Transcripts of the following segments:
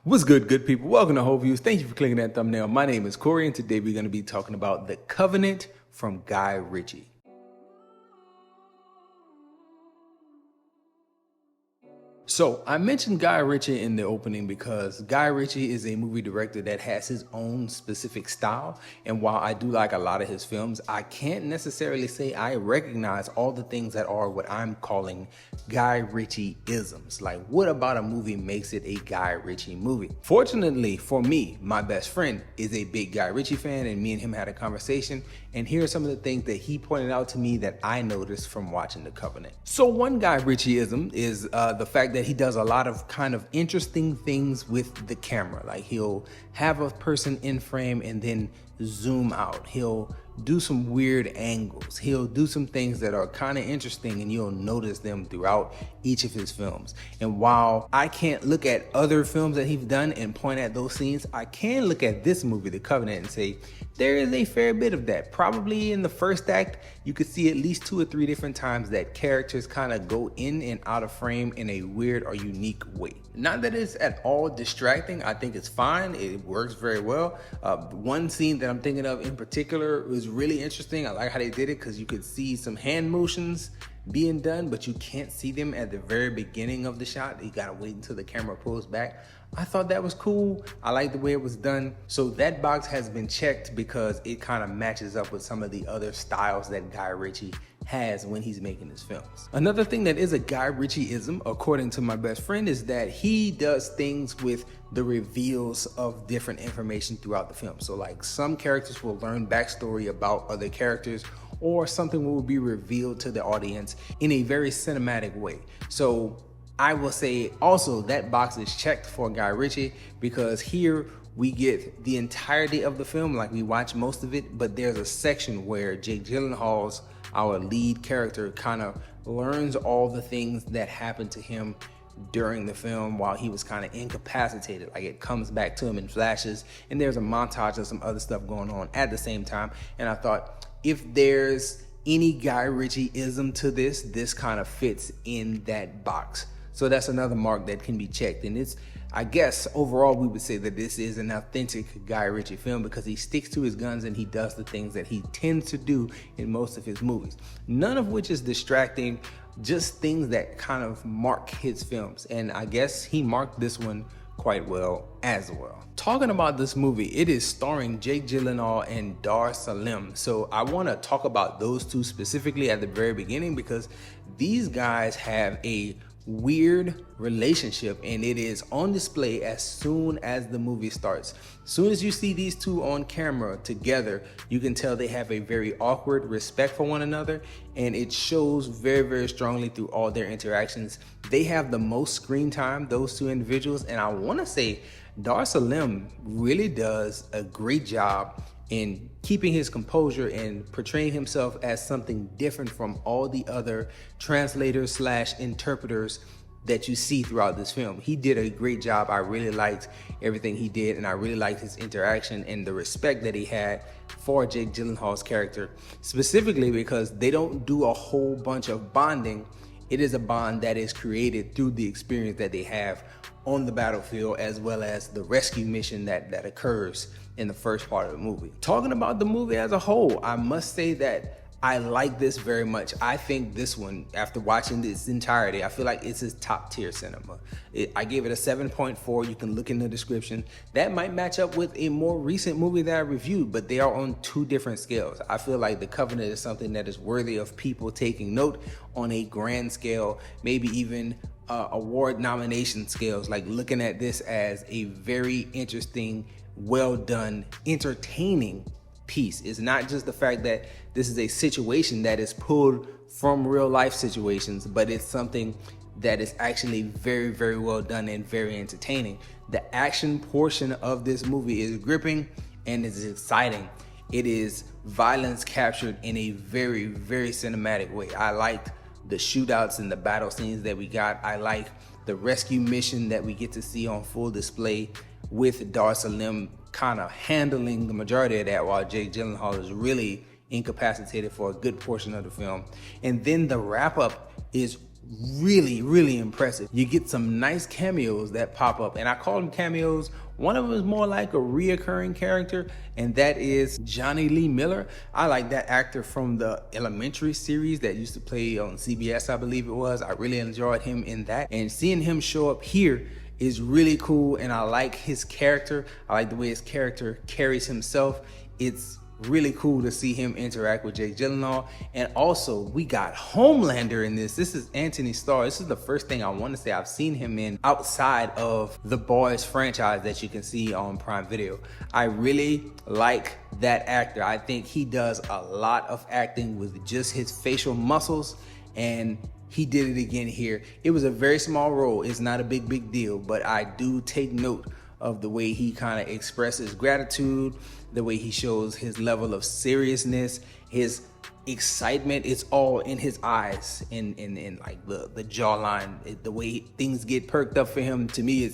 What's good people? Welcome to Whole Views. Thank you for clicking that thumbnail. My name is Corey, and today we're going to be talking about The Covenant from Guy Ritchie. So I mentioned Guy Ritchie in the opening because Guy Ritchie is a movie director that has his own specific style. And while I do like a lot of his films, I can't necessarily say I recognize all the things that are what I'm calling Guy Ritchie-isms. Like, what about a movie makes it a Guy Ritchie movie? Fortunately for me, my best friend is a big Guy Ritchie fan, and me and him had a conversation. And here are some of the things that he pointed out to me that I noticed from watching The Covenant. So one Guy Ritchie-ism is the fact that he does a lot of kind of interesting things with the camera. Like, he'll have a person in frame and then zoom out. He'll do some weird angles. He'll do some things that are kind of interesting, and you'll notice them throughout each of his films. And while I can't look at other films that he's done and point at those scenes, I can look at this movie, The Covenant, and say there is a fair bit of that. Probably in the first act, you could see at least 2 or 3 different times that characters kind of go in and out of frame in a weird or unique way. Not that it's at all distracting. I think it's fine. It works very well. One scene that I'm thinking of in particular was really interesting. I like how they did it because you could see some hand motions being done, but you can't see them at the very beginning of the shot. You gotta wait until the camera pulls back. I thought that was cool. I like the way it was done. So that box has been checked because it kind of matches up with some of the other styles that Guy Ritchie has when he's making his films. Another thing that is a Guy Ritchie-ism, according to my best friend, is that he does things with the reveals of different information throughout the film. So like, some characters will learn backstory about other characters, or something will be revealed to the audience in a very cinematic way. So I will say also that box is checked for Guy Ritchie because here we get the entirety of the film, like we watch most of it, but there's a section where Jake Gyllenhaal's, our lead character, kind of learns all the things that happened to him during the film while he was kind of incapacitated. Like, it comes back to him in flashes, and there's a montage of some other stuff going on at the same time. And I thought, if there's any Guy Ritchie-ism to this, this kind of fits in that box. So that's another mark that can be checked. And it's, I guess, overall, we would say that this is an authentic Guy Ritchie film because he sticks to his guns and he does the things that he tends to do in most of his movies. None of which is distracting, just things that kind of mark his films. And I guess he marked this one quite well as well. Talking about this movie, it is starring Jake Gyllenhaal and Starr. So I want to talk about those two specifically at the very beginning because these guys have a weird relationship, and it is on display as soon as the movie starts. As soon as you see these two on camera together, you can tell they have a very awkward respect for one another, and it shows very strongly through all their interactions. They have the most screen time, those two individuals, and I want to say Starr really does a great job in keeping his composure and portraying himself as something different from all the other translators / interpreters that you see throughout this film. He did a great job. I really liked everything he did, and I really liked his interaction and the respect that he had for Jake Gyllenhaal's character, specifically because they don't do a whole bunch of bonding. It is a bond that is created through the experience that they have on the battlefield, as well as the rescue mission that occurs in the first part of the movie. Talking about the movie as a whole, I must say that I like this very much. I think this one, after watching this entirety, I feel like it's his top tier cinema. I gave it a 7.4. You can look in the description. That might match up with a more recent movie that I reviewed, but they are on 2 different scales. I feel like The Covenant is something that is worthy of people taking note on a grand scale, maybe even award nomination scales, like looking at this as a very interesting, well done, entertaining piece. It's not just the fact that this is a situation that is pulled from real life situations, but it's something that is actually very well done and very entertaining. The action portion of this movie is gripping and is exciting. It is violence captured in a very cinematic way. I liked the shootouts and the battle scenes that we got. I like the rescue mission that we get to see on full display with Starr kind of handling the majority of that, while Jake Gyllenhaal is really incapacitated for a good portion of the film. And then the wrap up is really impressive. You get some nice cameos that pop up, and I call them cameos. One of them is more like a reoccurring character, and that is Johnny Lee Miller. I like that actor from the Elementary series that used to play on CBS, I believe it was. I really enjoyed him in that, and seeing him show up here is really cool, and I like his character. I like the way his character carries himself. It's really cool to see him interact with Jake Gyllenhaal. And also, we got Homelander in this. This is Anthony Starr. This is the first thing I want to say I've seen him in outside of the Boys franchise that you can see on Prime Video. I really like that actor. I think he does a lot of acting with just his facial muscles, and he did it again here. It was a very small role. It's not a big deal, but I do take note of the way he kind of expresses gratitude, the way he shows his level of seriousness, his excitement. It's all in his eyes, in like the jawline, the way things get perked up for him. To me,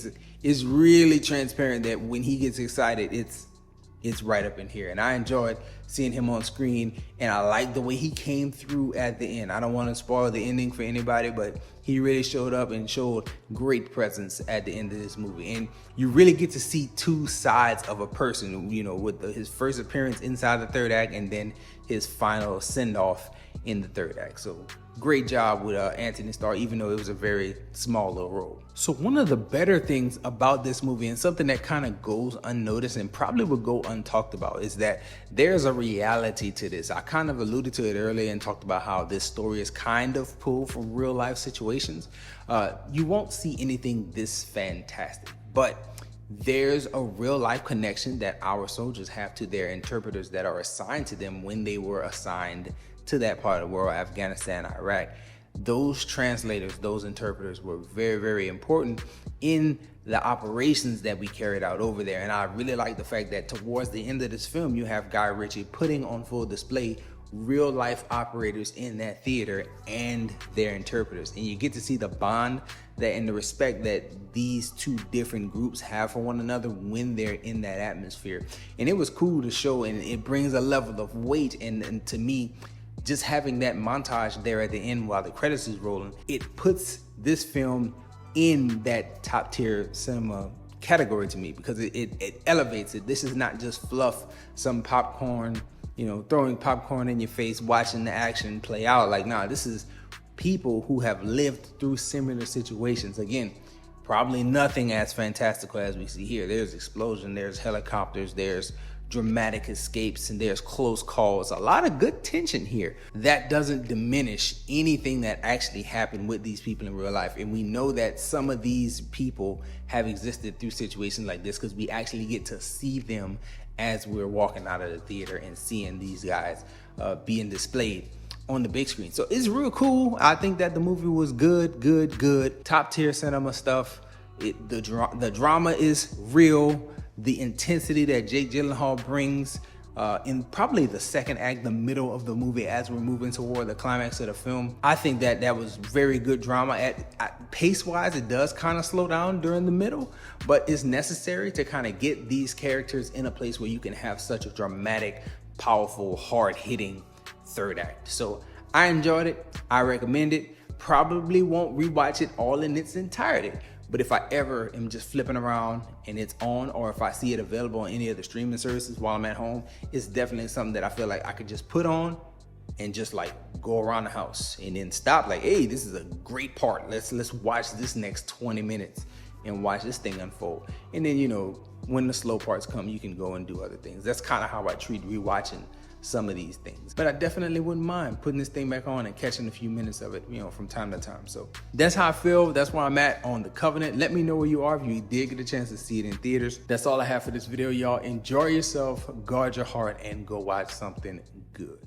it's really transparent that when he gets excited, it's right up in here. And I enjoyed seeing him on screen, and I like the way he came through at the end. I don't want to spoil the ending for anybody, but he really showed up and showed great presence at the end of this movie. And you really get to see two sides of a person, you know, with his first appearance inside the third act and then his final send-off in the third act. So great job with Anthony Starr, even though it was a very small little role. So one of the better things about this movie, and something that kind of goes unnoticed and probably would go untalked about, is that there's a reality to this. I kind of alluded to it earlier and talked about how this story is kind of pulled from real life situations. You won't see anything this fantastic, but there's a real life connection that our soldiers have to their interpreters that are assigned to them when they were assigned to that part of the world, Afghanistan, Iraq. Those translators, those interpreters were very important in the operations that we carried out over there. And I really like the fact that towards the end of this film, you have Guy Ritchie putting on full display real life operators in that theater and their interpreters. And you get to see the bond that and the respect that these two different groups have for one another when they're in that atmosphere. And it was cool to show, and it brings a level of weight. And to me, just having that montage there at the end while the credits is rolling, it puts this film in that top tier cinema category to me, because it elevates it. This is not just fluff, some popcorn, you know, throwing popcorn in your face, watching the action play out. Like, nah, this is people who have lived through similar situations. Again, probably nothing as fantastical as we see here. There's explosion, there's helicopters, there's dramatic escapes, and there's close calls. A lot of good tension here. That doesn't diminish anything that actually happened with these people in real life. And we know that some of these people have existed through situations like this, because we actually get to see them as we're walking out of the theater and seeing these guys being displayed on the big screen. So it's real cool. I think that the movie was good. Top tier cinema stuff. The drama is real. The intensity that Jake Gyllenhaal brings in probably the second act, the middle of the movie, as we're moving toward the climax of the film. I think that was very good drama. At pace-wise, it does kind of slow down during the middle, but it's necessary to kind of get these characters in a place where you can have such a dramatic, powerful, hard-hitting third act. So I enjoyed it. I recommend it. Probably won't rewatch it all in its entirety, but if I ever am just flipping around and it's on, or if I see it available on any of the streaming services while I'm at home, it's definitely something that I feel like I could just put on and just like go around the house and then stop, like, hey, this is a great part. Let's watch this next 20 minutes and watch this thing unfold. And then, you know, when the slow parts come, you can go and do other things. That's kind of how I treat rewatching some of these things. But I definitely wouldn't mind putting this thing back on and catching a few minutes of it, you know, from time to time. So that's how I feel. That's where I'm at on The Covenant. Let me know where you are if you did get a chance to see it in theaters. That's all I have for this video, y'all. Enjoy yourself, guard your heart, and go watch something good.